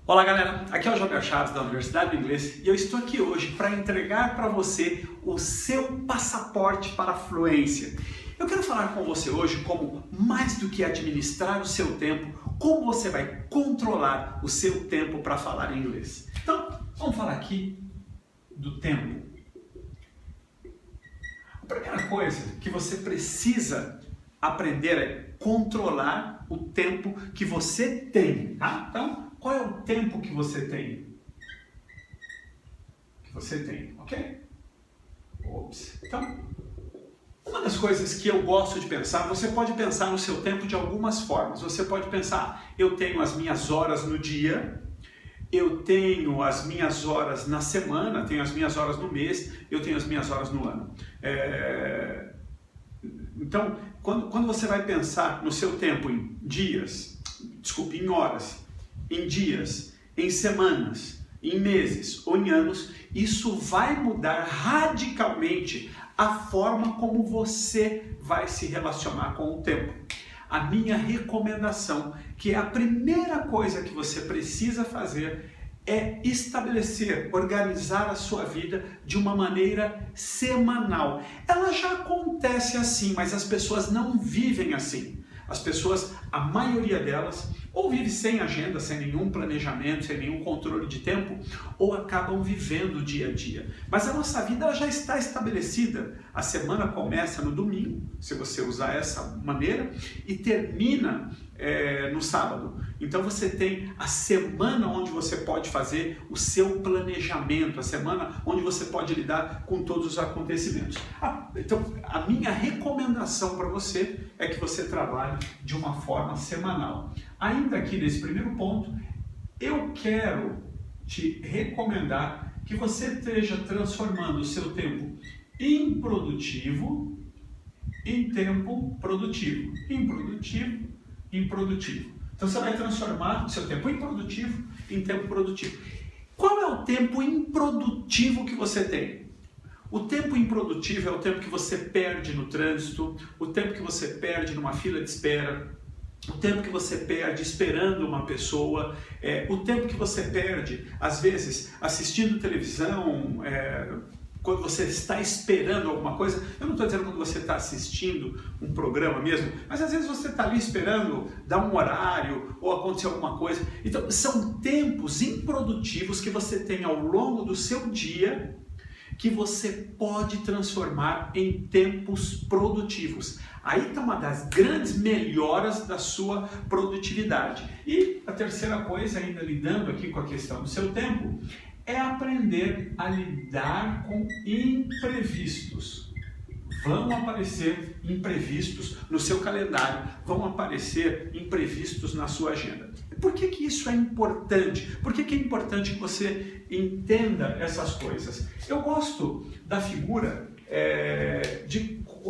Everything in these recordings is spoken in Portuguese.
Olá galera, aqui é o João Chaves da Universidade do Inglês e eu estou aqui hoje para entregar para você o seu passaporte para a fluência. Eu quero falar com você hoje como mais do que administrar o seu tempo, como você vai controlar o seu tempo para falar inglês. Então, vamos falar aqui do tempo. A primeira coisa que você precisa aprender é controlar o tempo que você tem, tá? Então, qual é o tempo que você tem? Ok? Ops. Então, uma das coisas que eu gosto de pensar, você pode pensar no seu tempo de algumas formas. Você pode pensar, eu tenho as minhas horas no dia, eu tenho as minhas horas na semana, tenho as minhas horas no mês, eu tenho as minhas horas no ano. Então, quando você vai pensar no seu tempo em dias, em horas, em dias, em semanas, em meses ou em anos, isso vai mudar radicalmente a forma como você vai se relacionar com o tempo. A minha recomendação, que é a primeira coisa que você precisa fazer, é estabelecer, organizar a sua vida de uma maneira semanal. Ela já acontece assim, mas as pessoas não vivem assim. As pessoas, a maioria delas, ou vive sem agenda, sem nenhum planejamento, sem nenhum controle de tempo, ou acabam vivendo o dia a dia. Mas a nossa vida ela já está estabelecida. A semana começa no domingo, se você usar essa maneira, e termina no sábado. Então você tem a semana onde você pode fazer o seu planejamento, a semana onde você pode lidar com todos os acontecimentos. Então a minha recomendação para você é que você trabalhe de uma forma semanal. Ainda aqui nesse primeiro ponto, eu quero te recomendar que você esteja transformando o seu tempo improdutivo em tempo produtivo. Improdutivo. Então você vai transformar o seu tempo improdutivo em tempo produtivo. Qual é o tempo improdutivo que você tem? O tempo improdutivo é o tempo que você perde no trânsito, o tempo que você perde numa fila de espera, o tempo que você perde esperando uma pessoa, o tempo que você perde, às vezes, assistindo televisão, quando você está esperando alguma coisa. Eu não estou dizendo quando você está assistindo um programa mesmo, mas às vezes você está ali esperando dar um horário ou acontecer alguma coisa. Então, são tempos improdutivos que você tem ao longo do seu dia que você pode transformar em tempos produtivos. Aí está uma das grandes melhoras da sua produtividade. E a terceira coisa, ainda lidando aqui com a questão do seu tempo, é aprender a lidar com imprevistos. Vão aparecer imprevistos no seu calendário, vão aparecer imprevistos na sua agenda. Por que isso é importante? Por que é importante que você entenda essas coisas? Eu gosto da figura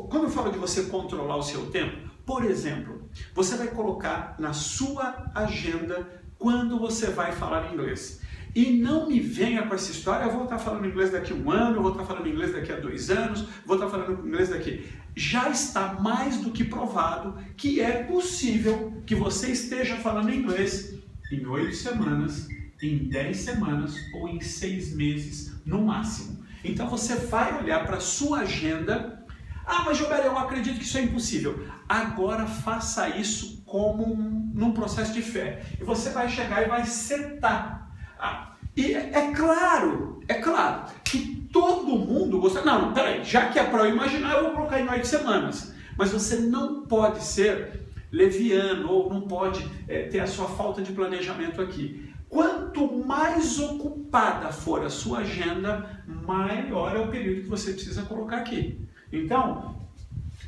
quando eu falo de você controlar o seu tempo, por exemplo, você vai colocar na sua agenda quando você vai falar inglês. E não me venha com essa história, eu vou estar falando inglês daqui a um ano, eu vou estar falando inglês daqui a 2 anos, vou estar falando inglês daqui. Já está mais do que provado que é possível que você esteja falando inglês em 8 semanas, em 10 semanas ou em 6 meses no máximo. Então você vai olhar para a sua agenda. Mas Gilberto, eu acredito que isso é impossível. Agora faça isso como num processo de fé. E você vai chegar e vai setar. E é claro que todo mundo gosta. Não, peraí, já que é para eu imaginar, eu vou colocar em 8 semanas. Mas você não pode ser leviano ou não pode ter a sua falta de planejamento aqui. Quanto mais ocupada for a sua agenda, maior é o período que você precisa colocar aqui. Então,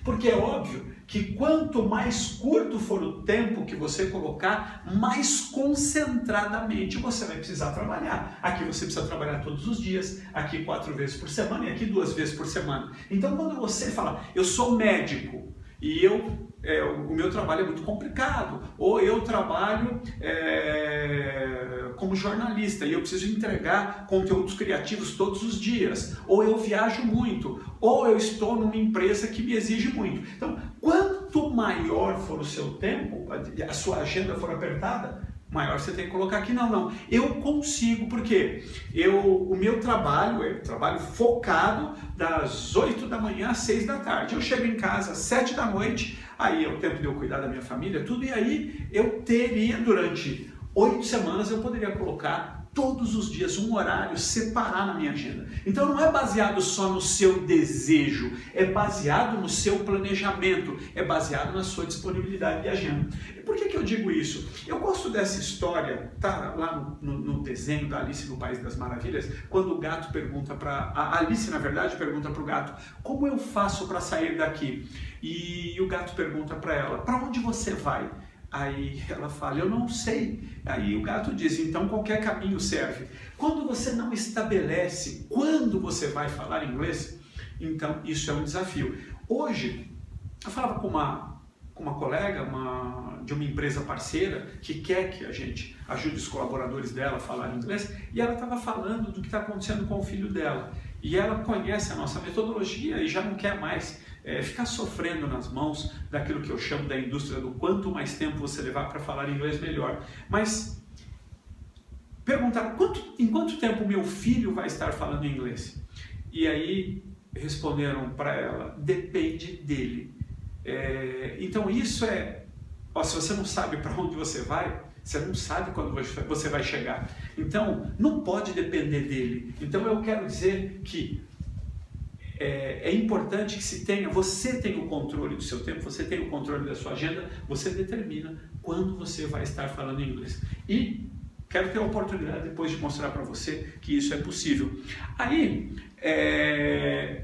porque é óbvio que quanto mais curto for o tempo que você colocar, mais concentradamente você vai precisar trabalhar. Aqui você precisa trabalhar todos os dias, aqui 4 vezes por semana e aqui 2 vezes por semana. Então quando você fala, eu sou médico e o meu trabalho é muito complicado, ou eu trabalho como jornalista e eu preciso entregar conteúdos criativos todos os dias, ou eu viajo muito, ou eu estou numa empresa que me exige muito. Então, quanto maior for o seu tempo, a sua agenda for apertada, maior você tem que colocar aqui. Não, não. Eu consigo, porque o meu trabalho é trabalho focado das 8 da manhã às 6 da tarde. Eu chego em casa às 7 da noite, aí é o tempo de eu cuidar da minha família, tudo, e aí eu teria, durante 8 semanas, eu poderia colocar todos os dias um horário, separar na minha agenda. Então não é baseado só no seu desejo, é baseado no seu planejamento, é baseado na sua disponibilidade de agenda. E por que eu digo isso? Eu gosto dessa história, tá lá no desenho da Alice no País das Maravilhas, quando o gato pergunta para... A Alice, na verdade, pergunta para o gato, como eu faço para sair daqui? E o gato pergunta para ela, para onde você vai? Aí ela fala, eu não sei. Aí o gato diz, então qualquer caminho serve. Quando você não estabelece quando você vai falar inglês, então isso é um desafio. Hoje, eu falava com uma colega de uma empresa parceira que quer que a gente ajude os colaboradores dela a falar inglês, e ela estava falando do que está acontecendo com o filho dela. E ela conhece a nossa metodologia e já não quer mais ficar sofrendo nas mãos daquilo que eu chamo da indústria do quanto mais tempo você levar para falar inglês, melhor. Mas perguntar, em quanto tempo meu filho vai estar falando inglês? E aí responderam para ela, depende dele. Então isso se você não sabe para onde você vai, você não sabe quando você vai chegar. Então, não pode depender dele. Então, eu quero dizer que é importante que você tenha o controle do seu tempo, você tenha o controle da sua agenda, você determina quando você vai estar falando inglês. E quero ter a oportunidade depois de mostrar para você que isso é possível. Aí,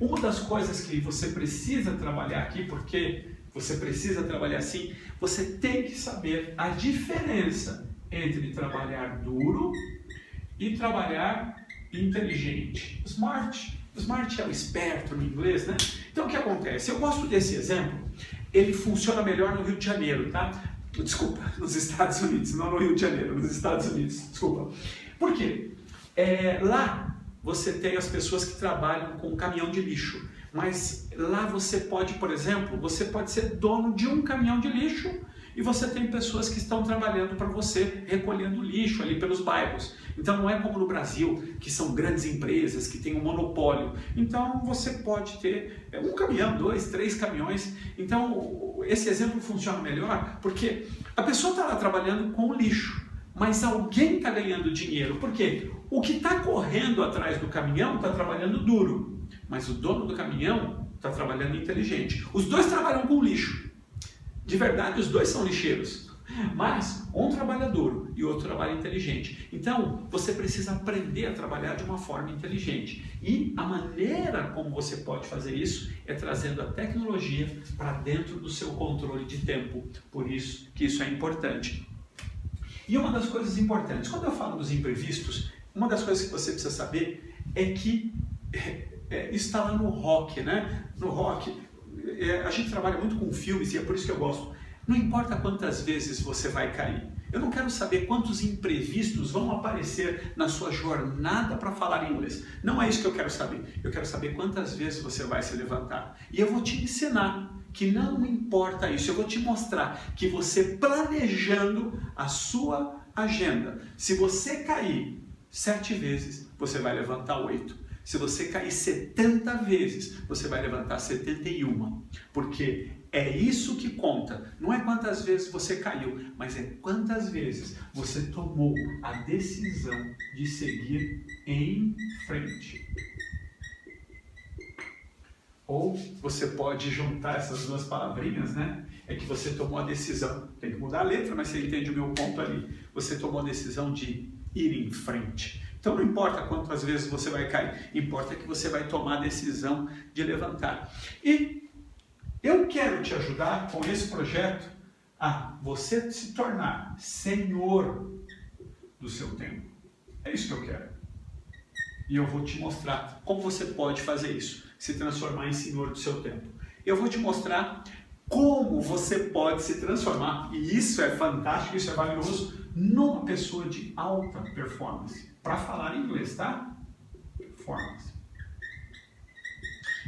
uma das coisas que você precisa trabalhar aqui, porque você precisa trabalhar assim, você tem que saber a diferença entre trabalhar duro e trabalhar inteligente. Smart é o esperto no inglês, né? Então o que acontece? Eu gosto desse exemplo, ele funciona melhor no Rio de Janeiro, tá? Desculpa, nos Estados Unidos, não no Rio de Janeiro, nos Estados Unidos, desculpa. Por quê? Lá você tem as pessoas que trabalham com caminhão de lixo, mas lá você pode, por exemplo, você pode ser dono de um caminhão de lixo e você tem pessoas que estão trabalhando para você, recolhendo lixo ali pelos bairros. Então não é como no Brasil, que são grandes empresas, que têm um monopólio. Então você pode ter um caminhão, 2, 3 caminhões. Então esse exemplo funciona melhor porque a pessoa está lá trabalhando com o lixo, mas alguém está ganhando dinheiro. Por quê? O que está correndo atrás do caminhão está trabalhando duro, mas o dono do caminhão está trabalhando inteligente. Os dois trabalham com lixo. De verdade, os dois são lixeiros, mas um trabalha duro e o outro trabalha inteligente. Então, você precisa aprender a trabalhar de uma forma inteligente. E a maneira como você pode fazer isso é trazendo a tecnologia para dentro do seu controle de tempo. Por isso que isso é importante. E uma das coisas importantes, quando eu falo dos imprevistos, uma das coisas que você precisa saber é que está lá no rock, né? No rock, a gente trabalha muito com filmes e é por isso que eu gosto. Não importa quantas vezes você vai cair. Eu não quero saber quantos imprevistos vão aparecer na sua jornada para falar inglês. Não é isso que eu quero saber. Eu quero saber quantas vezes você vai se levantar. E eu vou te ensinar que não importa isso. Eu vou te mostrar que você planejando a sua agenda, se você cair 7 vezes, você vai levantar 8. Se você cair 70 vezes, você vai levantar 71. Porque é isso que conta. Não é quantas vezes você caiu, mas é quantas vezes você tomou a decisão de seguir em frente. Ou você pode juntar essas duas palavrinhas, né? É que você tomou a decisão. Tem que mudar a letra, mas você entende o meu ponto ali. Você tomou a decisão de ir em frente. Então não importa quantas vezes você vai cair, importa que você vai tomar a decisão de levantar. E eu quero te ajudar com esse projeto a você se tornar senhor do seu tempo. É isso que eu quero. E eu vou te mostrar como você pode fazer isso, se transformar em senhor do seu tempo. Eu vou te mostrar como você pode se transformar, e isso é fantástico, isso é valioso, numa pessoa de alta performance. Para falar inglês, tá? Performance.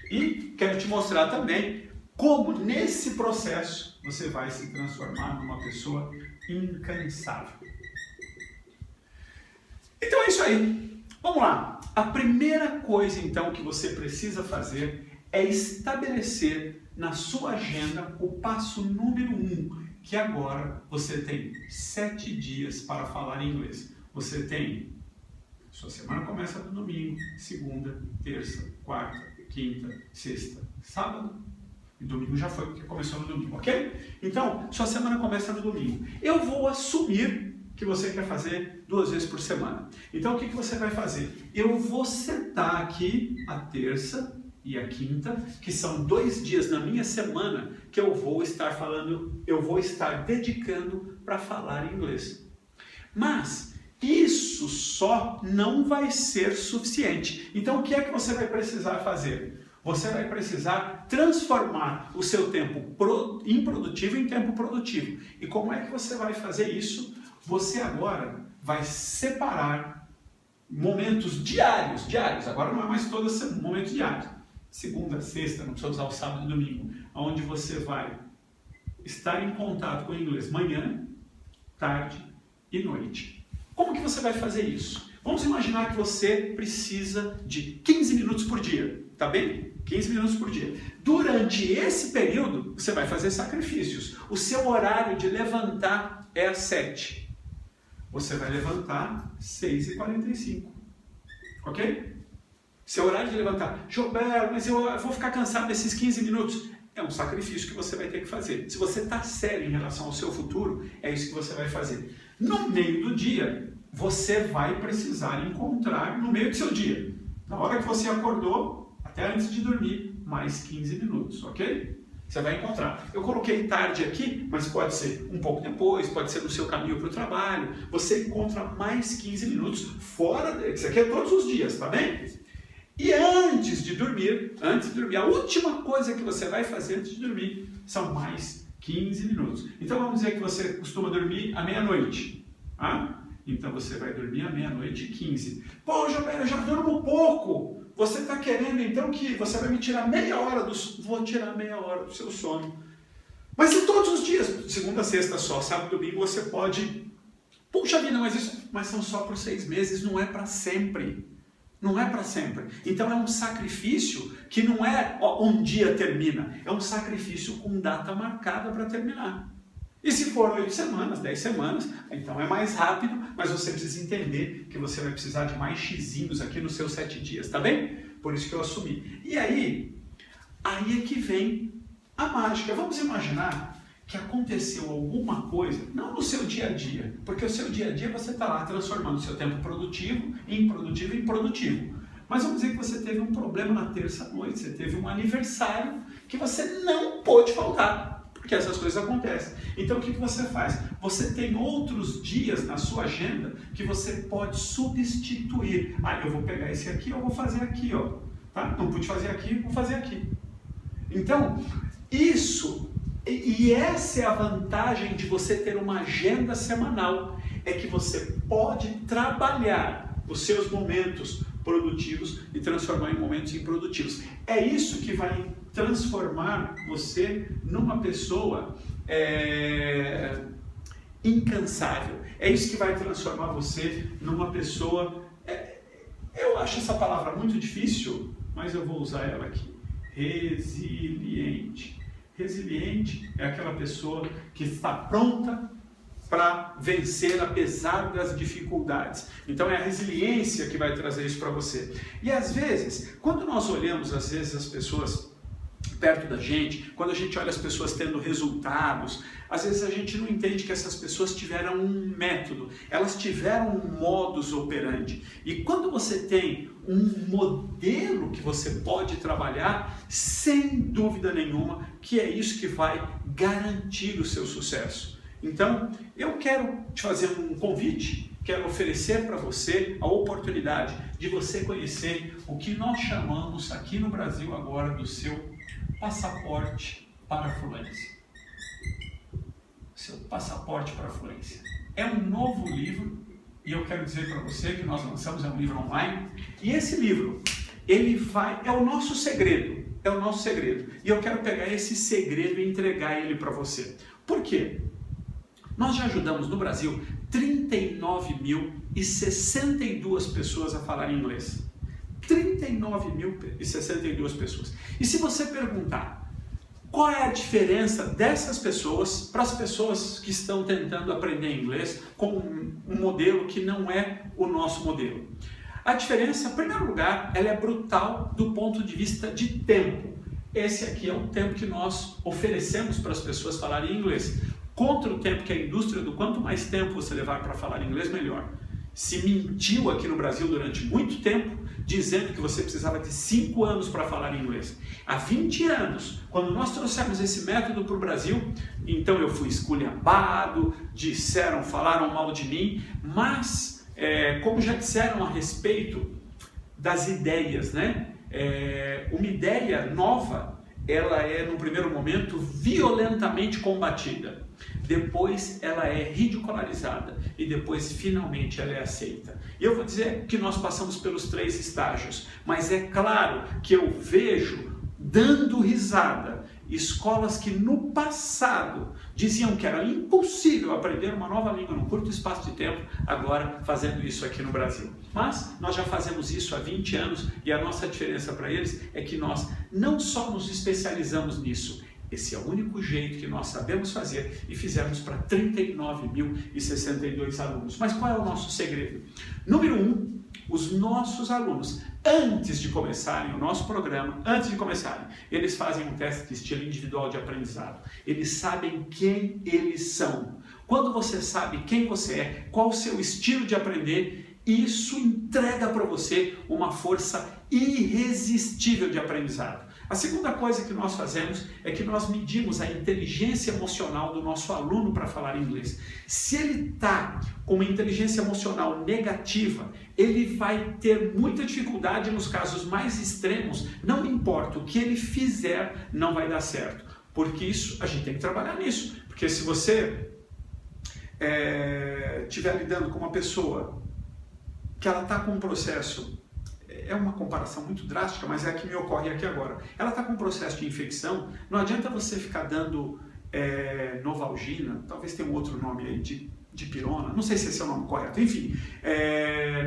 E quero te mostrar também como nesse processo você vai se transformar numa pessoa incansável. Então é isso aí. Vamos lá. A primeira coisa então que você precisa fazer é estabelecer na sua agenda o passo número 1, que agora você tem 7 dias para falar inglês. Você tem, sua semana começa no domingo, segunda, terça, quarta, quinta, sexta, sábado. E domingo já foi, porque começou no domingo, ok? Então, sua semana começa no domingo. Eu vou assumir que você quer fazer 2 vezes por semana. Então, o que você vai fazer? Eu vou setar aqui a terça e a quinta, que são 2 dias na minha semana que eu vou estar falando, eu vou estar dedicando para falar inglês. Mas isso só não vai ser suficiente. Então, o que é que você vai precisar fazer? Você vai precisar transformar o seu tempo improdutivo em tempo produtivo. E como é que você vai fazer isso? Você agora vai separar momentos diários, agora não é mais toda semana, momentos diários. Segunda, sexta, não precisa usar o sábado e domingo, onde você vai estar em contato com o inglês manhã, tarde e noite. Como que você vai fazer isso? Vamos imaginar que você precisa de 15 minutos por dia, tá bem? 15 minutos por dia. Durante esse período, você vai fazer sacrifícios. O seu horário de levantar é às 7. Você vai levantar 6h45, ok? Seu horário de levantar, Gilberto, mas eu vou ficar cansado nesses 15 minutos. É um sacrifício que você vai ter que fazer. Se você está sério em relação ao seu futuro, é isso que você vai fazer. No meio do dia, você vai precisar encontrar, no meio do seu dia, na hora que você acordou, até antes de dormir, mais 15 minutos, ok? Você vai encontrar. Eu coloquei tarde aqui, mas pode ser um pouco depois, pode ser no seu caminho para o trabalho. Você encontra mais 15 minutos fora, isso aqui é todos os dias, tá bem? E antes de dormir, a última coisa que você vai fazer antes de dormir são mais 15 minutos. Então vamos dizer que você costuma dormir à meia-noite. Ah? Então você vai dormir à meia-noite e 15. Pô, eu já durmo pouco. Você está querendo então que você vai me tirar meia hora do sono? Vou tirar meia hora do seu sono. Mas e todos os dias? Segunda, sexta só, sábado, domingo você pode... Puxa vida, mas são só por 6 meses, não é para sempre. Não é para sempre. Então é um sacrifício que não é um dia termina. É um sacrifício com data marcada para terminar. E se for 8 semanas, 10 semanas, então é mais rápido, mas você precisa entender que você vai precisar de mais xizinhos aqui nos seus 7 dias, tá bem? Por isso que eu assumi. E aí é que vem a mágica. Vamos imaginar que aconteceu alguma coisa, não no seu dia a dia, porque o seu dia a dia você está lá transformando o seu tempo produtivo em produtivo. Mas vamos dizer que você teve um problema na terça-noite, você teve um aniversário que você não pôde faltar. Porque essas coisas acontecem. Então o que você faz? Você tem outros dias na sua agenda que você pode substituir. Eu vou pegar esse aqui, eu vou fazer aqui, ó. Tá? Não pude fazer aqui, vou fazer aqui. Então, isso, e essa é a vantagem de você ter uma agenda semanal, é que você pode trabalhar os seus momentos produtivos e transformar em momentos improdutivos. É isso que vai transformar você numa pessoa incansável. É isso que vai transformar você numa pessoa... eu acho essa palavra muito difícil, mas eu vou usar ela aqui. Resiliente. Resiliente é aquela pessoa que está pronta para vencer apesar das dificuldades. Então é a resiliência que vai trazer isso para você. E às vezes, quando nós olhamos às vezes as pessoas perto da gente, quando a gente olha as pessoas tendo resultados, às vezes a gente não entende que essas pessoas tiveram um método, elas tiveram um modus operandi. E quando você tem um modelo que você pode trabalhar, sem dúvida nenhuma, que é isso que vai garantir o seu sucesso. Então, eu quero te fazer um convite, quero oferecer para você a oportunidade de você conhecer o que nós chamamos aqui no Brasil agora do seu passaporte para a fluência. Seu passaporte para a fluência. É um novo livro e eu quero dizer para você que nós lançamos, é um livro online, e esse livro, é o nosso segredo, e eu quero pegar esse segredo e entregar ele para você. Por quê? Nós já ajudamos no Brasil 39.062 pessoas a falar inglês. 39.062 pessoas. E se você perguntar qual é a diferença dessas pessoas para as pessoas que estão tentando aprender inglês com um modelo que não é o nosso modelo? A diferença, em primeiro lugar, ela é brutal do ponto de vista de tempo. Esse aqui é o tempo que nós oferecemos para as pessoas falarem inglês, contra o tempo que a indústria do quanto mais tempo você levar para falar inglês, melhor. Se mentiu aqui no Brasil durante muito tempo, dizendo que você precisava de 5 anos para falar inglês. Há 20 anos, quando nós trouxemos esse método para o Brasil, então eu fui esculhambado, falaram mal de mim, mas, como já disseram a respeito das ideias, né? Uma ideia nova, ela é, no primeiro momento, violentamente combatida. Depois ela é ridicularizada e depois finalmente ela é aceita. E eu vou dizer que nós passamos pelos 3 estágios, mas é claro que eu vejo, dando risada, escolas que no passado diziam que era impossível aprender uma nova língua num curto espaço de tempo, agora fazendo isso aqui no Brasil. Mas nós já fazemos isso há 20 anos e a nossa diferença para eles é que nós não só nos especializamos nisso, esse é o único jeito que nós sabemos fazer e fizemos para 39.062 alunos. Mas qual é o nosso segredo? Número 1, os nossos alunos, antes de começarem o nosso programa, eles fazem um teste de estilo individual de aprendizado. Eles sabem quem eles são. Quando você sabe quem você é, qual o seu estilo de aprender, isso entrega para você uma força irresistível de aprendizado. A segunda coisa que nós fazemos é que nós medimos a inteligência emocional do nosso aluno para falar inglês. Se ele está com uma inteligência emocional negativa, ele vai ter muita dificuldade nos casos mais extremos, não importa o que ele fizer, não vai dar certo. Porque isso, a gente tem que trabalhar nisso. Porque se você estiver lidando com uma pessoa que ela está com um processo, é uma comparação muito drástica, mas é a que me ocorre aqui agora. Ela está com um processo de infecção, não adianta você ficar dando Novalgina, talvez tenha um outro nome aí, de pirona, não sei se esse é o nome correto, enfim,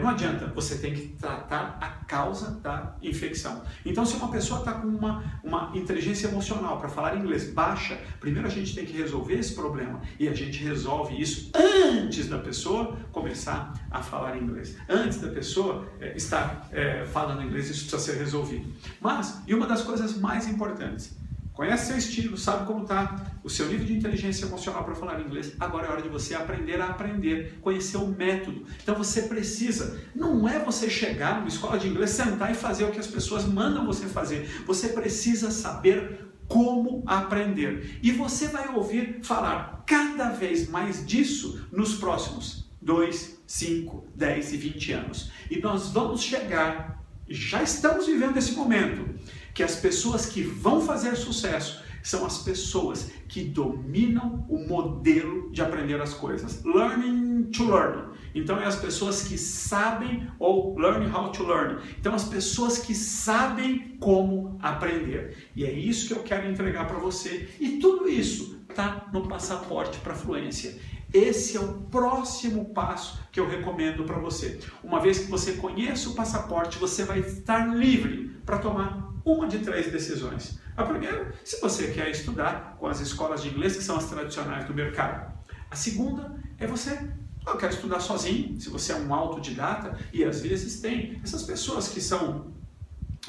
não adianta, você tem que tratar a causa da infecção. Então, se uma pessoa está com uma inteligência emocional para falar inglês baixa, primeiro a gente tem que resolver esse problema e a gente resolve isso antes da pessoa começar a falar inglês. Antes da pessoa estar falando inglês, isso precisa ser resolvido. Mas, e uma das coisas mais importantes, conhece seu estilo, sabe como está o seu nível de inteligência emocional para falar inglês. Agora é hora de você aprender a aprender, conhecer o método. Então você precisa, não é você chegar numa escola de inglês, sentar e fazer o que as pessoas mandam você fazer. Você precisa saber como aprender. E você vai ouvir falar cada vez mais disso nos próximos 2, 5, 10 e 20 anos. E nós vamos chegar, já estamos vivendo esse momento, que as pessoas que vão fazer sucesso são as pessoas que dominam o modelo de aprender as coisas. Learning to learn. Então, é as pessoas que sabem, ou learn how to learn. Então, as pessoas que sabem como aprender. E é isso que eu quero entregar para você. E tudo isso está no Passaporte para a Fluência. Esse é o próximo passo que eu recomendo para você. Uma vez que você conheça o passaporte, você vai estar livre para tomar uma de 3 decisões. A primeira, se você quer estudar com as escolas de inglês, que são as tradicionais do mercado. A segunda é eu quero estudar sozinho, se você é um autodidata, e às vezes tem essas pessoas que são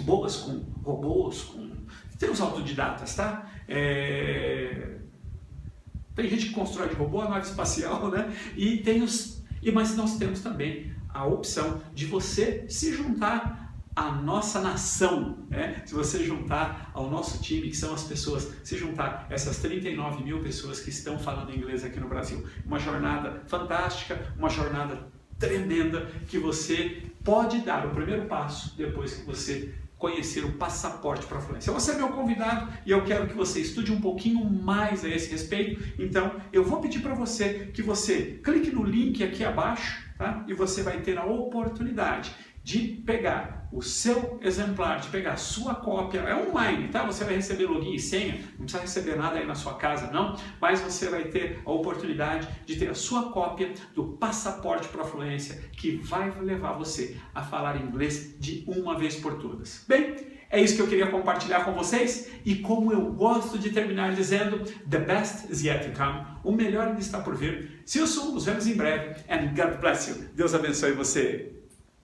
boas com robôs, tem os autodidatas, tá? Tem gente que constrói de robô a nave espacial, né? Mas nós temos também a opção de você se juntar à nossa nação, né? Se você juntar ao nosso time, que são as pessoas, se juntar essas 39.000 pessoas que estão falando inglês aqui no Brasil. Uma jornada fantástica, uma jornada tremenda, que você pode dar o primeiro passo depois que você conhecer o Passaporte para a Fluência. Você é meu convidado e eu quero que você estude um pouquinho mais a esse respeito. Então, eu vou pedir para você que você clique no link aqui abaixo, tá? E você vai ter a oportunidade de pegar o seu exemplar, de pegar a sua cópia, é online, tá? Você vai receber login e senha, não precisa receber nada aí na sua casa, não, mas você vai ter a oportunidade de ter a sua cópia do Passaporte para a Fluência, que vai levar você a falar inglês de uma vez por todas. Bem, é isso que eu queria compartilhar com vocês, e como eu gosto de terminar dizendo, the best is yet to come, o melhor ainda está por vir. See you soon, nos vemos em breve, and God bless you. Deus abençoe você.